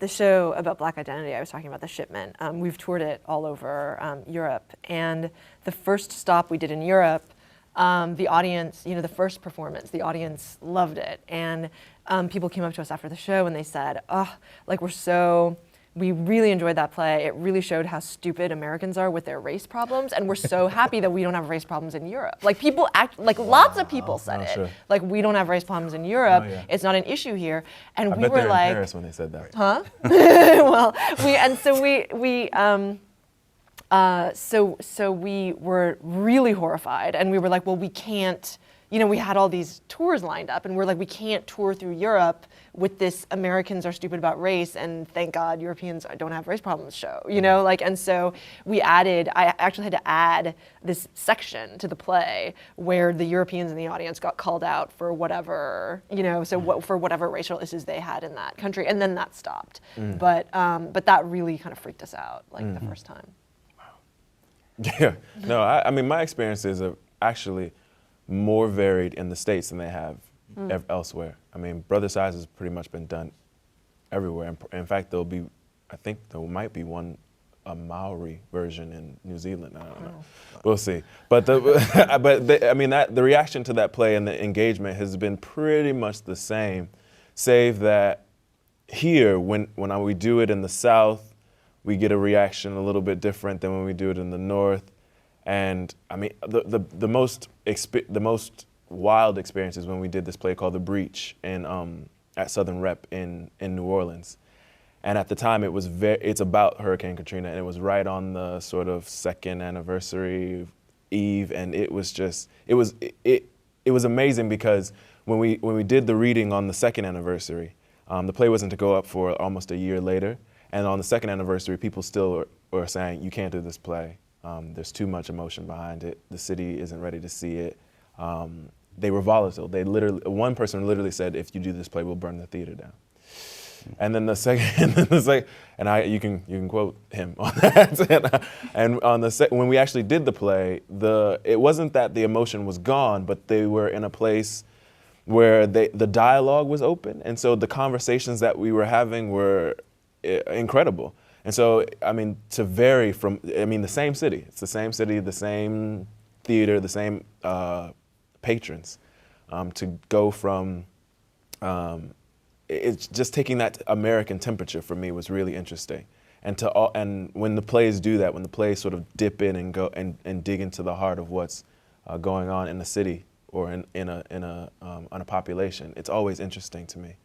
The show about Black identity, I was talking about The Shipment. We've toured it all over Europe, and the first stop we did in Europe, the audience, you know, the first performance, the audience loved it, and people came up to us after the show and they said, "Oh, like we really enjoyed that play. It really showed how stupid Americans are with their race problems, and we're so happy that we don't have race problems in Europe." Like, people lots of people said it. Sure. Like, we don't have race problems in Europe. Oh, yeah. it's not an issue here, and I we bet were they were like, in Paris when they said that. huh? Well, so we were really horrified, and we were like, well, we can't, you know, we had all these tours lined up, and we're like, we can't tour through Europe with this Americans are stupid about race, and thank God Europeans don't have race problems show, you know, like, and so I actually had to add this section to the play where the Europeans in the audience got called out for whatever, you know, for whatever racial issues they had in that country, and then that stopped. But that really kind of freaked us out, like, the first time. Yeah, no, I mean, my experiences are actually more varied in the States than they have elsewhere. I mean, Brother Size has pretty much been done everywhere. In fact, I think there might be a Maori version in New Zealand. I don't know. We'll see. But the reaction to that play and the engagement has been pretty much the same, save that here, when we do it in the South, we get a reaction a little bit different than when we do it in the North. And I mean, the most wild experience is when we did this play called The Breach at Southern Rep in New Orleans. And at the time, it's about Hurricane Katrina, and it was right on the sort of second anniversary eve, and it was amazing because when we did the reading on the second anniversary, the play wasn't to go up for almost a year later. And on the second anniversary, people still were saying, you can't do this play. There's too much emotion behind it. The city isn't ready to see it. They were volatile. One person literally said, if you do this play, we'll burn the theater down. And then you can quote him on that. And on when we actually did the play, it wasn't that the emotion was gone, but they were in a place where the dialogue was open. And so the conversations that we were having were incredible. And so, I mean, to vary from, the same city. It's the same city, the same theater, the same patrons. To go from, it's just taking that American temperature for me was really interesting. And when the plays do that, when the plays sort of dip in and go and dig into the heart of what's going on in the city or on a population, it's always interesting to me.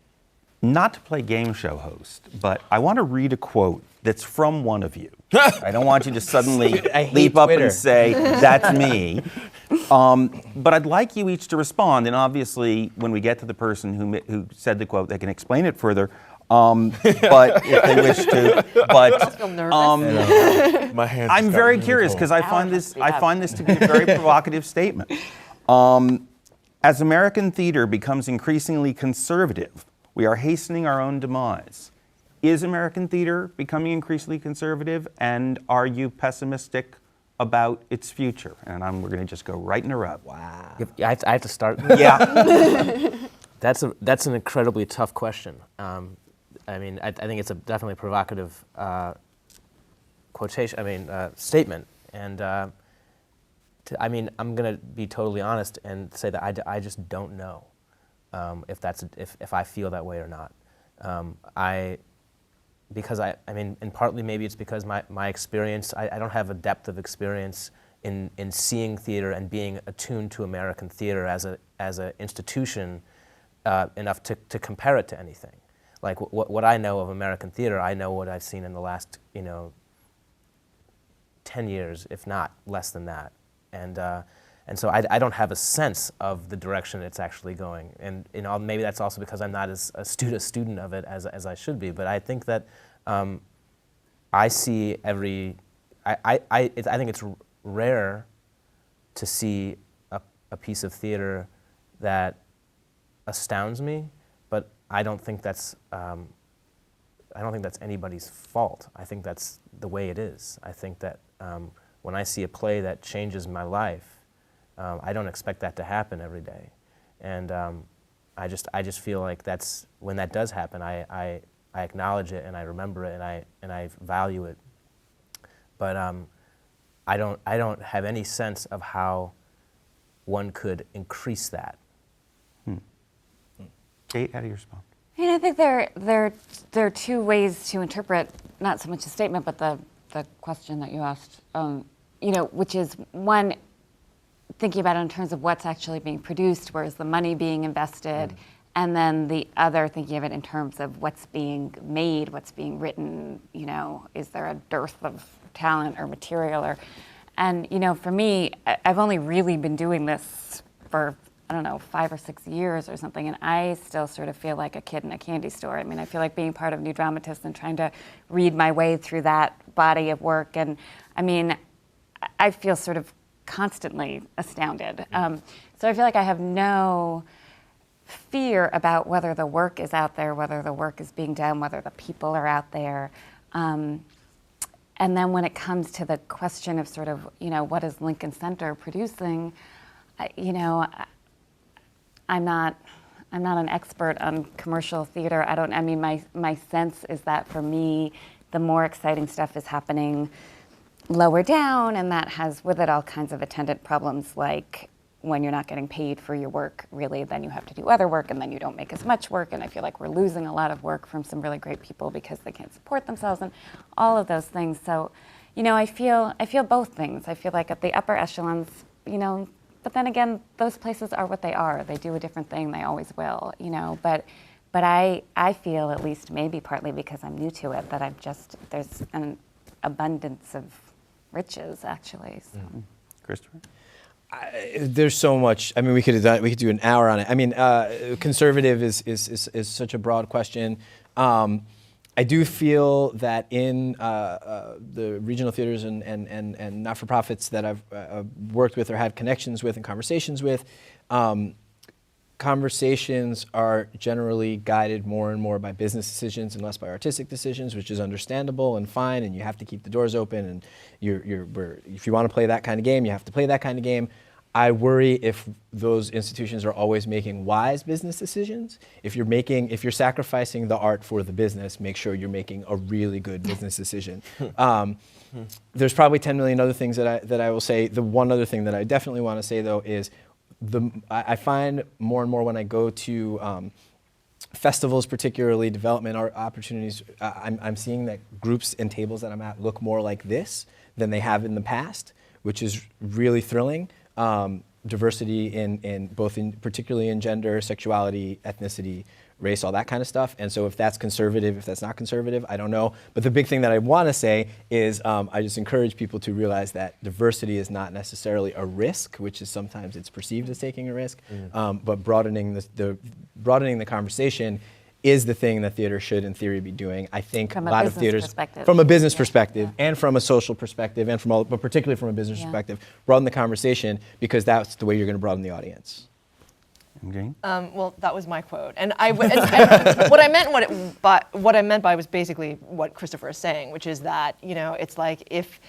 Not to play game show host, but I want to read a quote that's from one of you. I don't want you to suddenly leap up and say, that's me. But I'd like you each to respond, and obviously when we get to the person who said the quote, they can explain it further. But if they wish to, I feel nervous. My hands. I'm very curious because I find this to be a very provocative statement. As American theater becomes increasingly conservative, we are hastening our own demise. Is American theater becoming increasingly conservative, and are you pessimistic about its future? And we're going to just go right in a row. Wow. I have to start. Yeah. That's an incredibly tough question. I think it's definitely a provocative quotation. Statement. And I mean, I'm gonna be totally honest and say that I just don't know if I feel that way or not. Because I mean, and partly maybe it's because my experience, I don't have a depth of experience in seeing theater and being attuned to American theater as a institution enough to compare it to anything. Like what I know of American theater, I know what I've seen in the last 10 years, if not less than that. And so I don't have a sense of the direction it's actually going. And maybe that's also because I'm not as astute a student of it as I should be. But I think that I see I think it's rare to see a piece of theater that astounds me, but I don't think that's anybody's fault. I think that's the way it is. I think that when I see a play that changes my life, I don't expect that to happen every day, and I just feel like that's when that does happen. I acknowledge it and I remember it and I value it, but I don't have any sense of how one could increase that. Kate, how do you respond? I mean, I think there are two ways to interpret not so much the statement, but the question that you asked. Which is one, thinking about it in terms of what's actually being produced, where is the money being invested, and then the other, thinking of it in terms of what's being made, what's being written. Is there a dearth of talent or material, and for me, I've only really been doing this for 5 or 6 years or something, and I still sort of feel like a kid in a candy store. I mean, I feel like being part of New Dramatists and trying to read my way through that body of work, and I mean, I feel sort of constantly astounded. So I feel like I have no fear about whether the work is out there, whether the work is being done, whether the people are out there. And then when it comes to the question of sort of, what is Lincoln Center producing, I'm not an expert on commercial theater. My sense is that for me, the more exciting stuff is happening lower down, and that has with it all kinds of attendant problems, like when you're not getting paid for your work, really, then you have to do other work, and then you don't make as much work, and I feel like we're losing a lot of work from some really great people because they can't support themselves, and all of those things. So, I feel both things. I feel like at the upper echelons, but then again, those places are what they are. They do a different thing. They always will, But I feel, at least maybe partly because I'm new to it, that there's an abundance of riches, actually. So. Christopher? There's so much. I mean, we could do an hour on it. I mean, conservative is such a broad question. I do feel that in the regional theaters and not-for-profits that I've worked with or had connections with and conversations with, conversations are generally guided more and more by business decisions and less by artistic decisions, which is understandable and fine, and you have to keep the doors open, and if you want to play that kind of game, you have to play that kind of game. I worry if those institutions are always making wise business decisions. If you're sacrificing the art for the business, make sure you're making a really good business decision. There's probably 10 million other things that I will say. The one other thing that I definitely want to say, though, is I find more and more when I go to festivals, particularly development art opportunities, I'm seeing that groups and tables that I'm at look more like this than they have in the past, which is really thrilling. Diversity particularly in gender, sexuality, ethnicity, race, all that kind of stuff. And so if that's conservative, if that's not conservative, I don't know. But the big thing that I want to say is I just encourage people to realize that diversity is not necessarily a risk, which is sometimes it's perceived as taking a risk, but broadening the conversation is the thing that theater should, in theory, be doing. I think a lot of theaters, from a business perspective, and from a social perspective, and but particularly from a business perspective, broaden the conversation, because that's the way you're going to broaden the audience. Jane? Well, that was my quote, and what I meant by was basically what Kristoffer is saying, which is that it's like if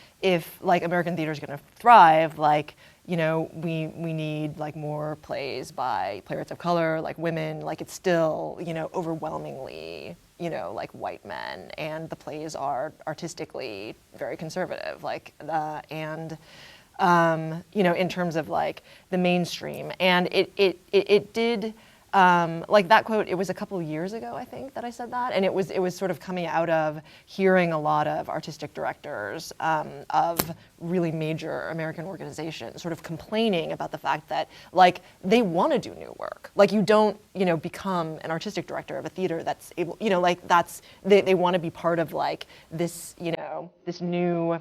like American theater is going to thrive, like we need like more plays by playwrights of color, like women, like it's still overwhelmingly like white men, and the plays are artistically very conservative, in terms of like the mainstream. And it did, like that quote, it was a couple of years ago, I think, that I said that. And it was sort of coming out of hearing a lot of artistic directors of really major American organizations sort of complaining about the fact that like they want to do new work. Like you don't, become an artistic director of a theater that's able, like that's, they want to be part of like this, this new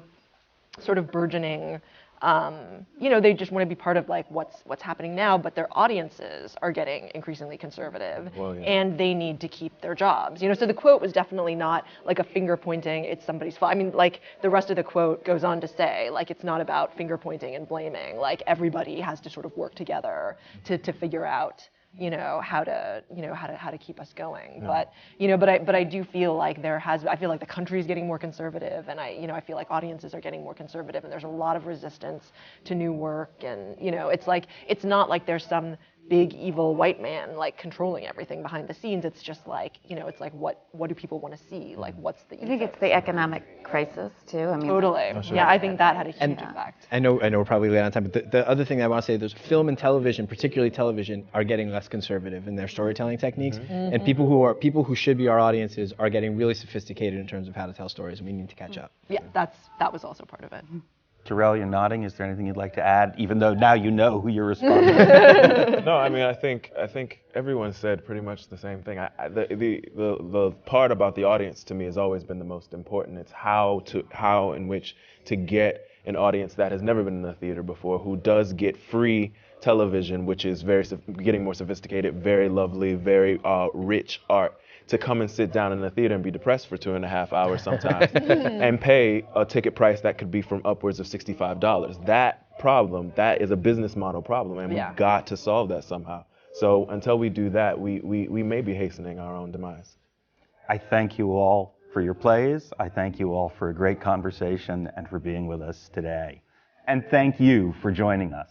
sort of burgeoning, they just want to be part of like what's happening now, but their audiences are getting increasingly conservative, Well, yeah. and they need to keep their jobs. So the quote was definitely not like a finger pointing, it's somebody's fault. I mean, like the rest of the quote goes on to say, like it's not about finger pointing and blaming. Like everybody has to sort of work together to figure out how to keep us going. Yeah. But I do feel like I feel like the country is getting more conservative, and I feel like audiences are getting more conservative, and there's a lot of resistance to new work, and it's like it's not like there's some big evil white man like controlling everything behind the scenes. It's just like it's like what do people want to see? Like what's the? I think it's the economic crisis too. I mean, totally. Oh, sure. Yeah, I think that had a huge impact. I know we're probably late on time, but the other thing I want to say, there's film and television, particularly television, are getting less conservative in their storytelling techniques, and people who should be our audiences are getting really sophisticated in terms of how to tell stories, and we need to catch up. Yeah, that was also part of it. Tarell, you're nodding. Is there anything you'd like to add, even though now you know who you're responsible for? No, I mean, I think everyone said pretty much the same thing. The part about the audience to me has always been the most important. It's how in which to get an audience that has never been in the theater before, who does get free television, which is getting more sophisticated, very lovely, very rich art, to come and sit down in the theater and be depressed for 2.5 hours sometimes and pay a ticket price that could be from upwards of $65. That is a business model problem, and we've got to solve that somehow. So until we do that, we may be hastening our own demise. I thank you all for your plays. I thank you all for a great conversation and for being with us today. And thank you for joining us.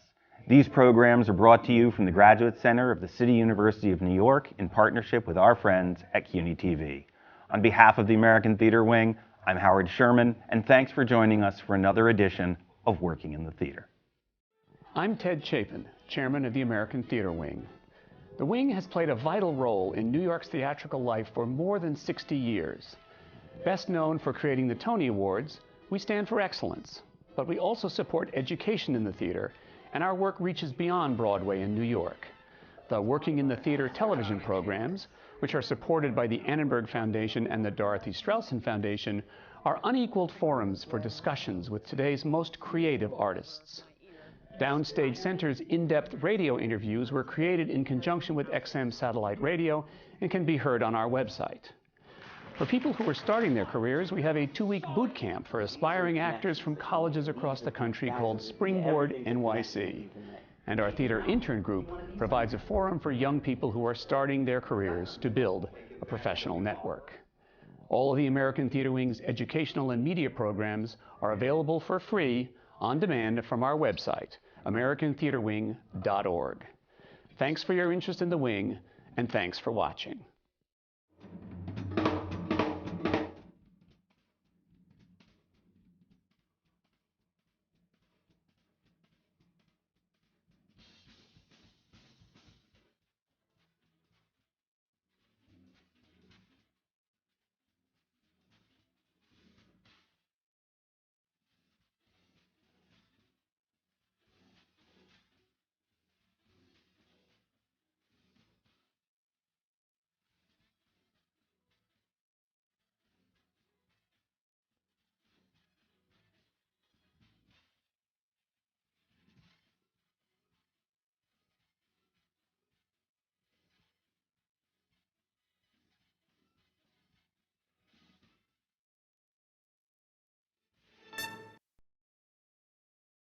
These programs are brought to you from the Graduate Center of the City University of New York in partnership with our friends at CUNY TV. On behalf of the American Theater Wing, I'm Howard Sherman, and thanks for joining us for another edition of Working in the Theater. I'm Ted Chapin, chairman of the American Theater Wing. The Wing has played a vital role in New York's theatrical life for more than 60 years. Best known for creating the Tony Awards, we stand for excellence, but we also support education in the theater, and our work reaches beyond Broadway in New York. The Working in the Theater television programs, which are supported by the Annenberg Foundation and the Dorothy Strelsin Foundation, are unequaled forums for discussions with today's most creative artists. Downstage Center's in-depth radio interviews were created in conjunction with XM Satellite Radio and can be heard on our website. For people who are starting their careers, we have a 2-week boot camp for aspiring actors from colleges across the country called Springboard NYC. And our theater intern group provides a forum for young people who are starting their careers to build a professional network. All of the American Theater Wing's educational and media programs are available for free on demand from our website, americantheaterwing.org. Thanks for your interest in the Wing, and thanks for watching.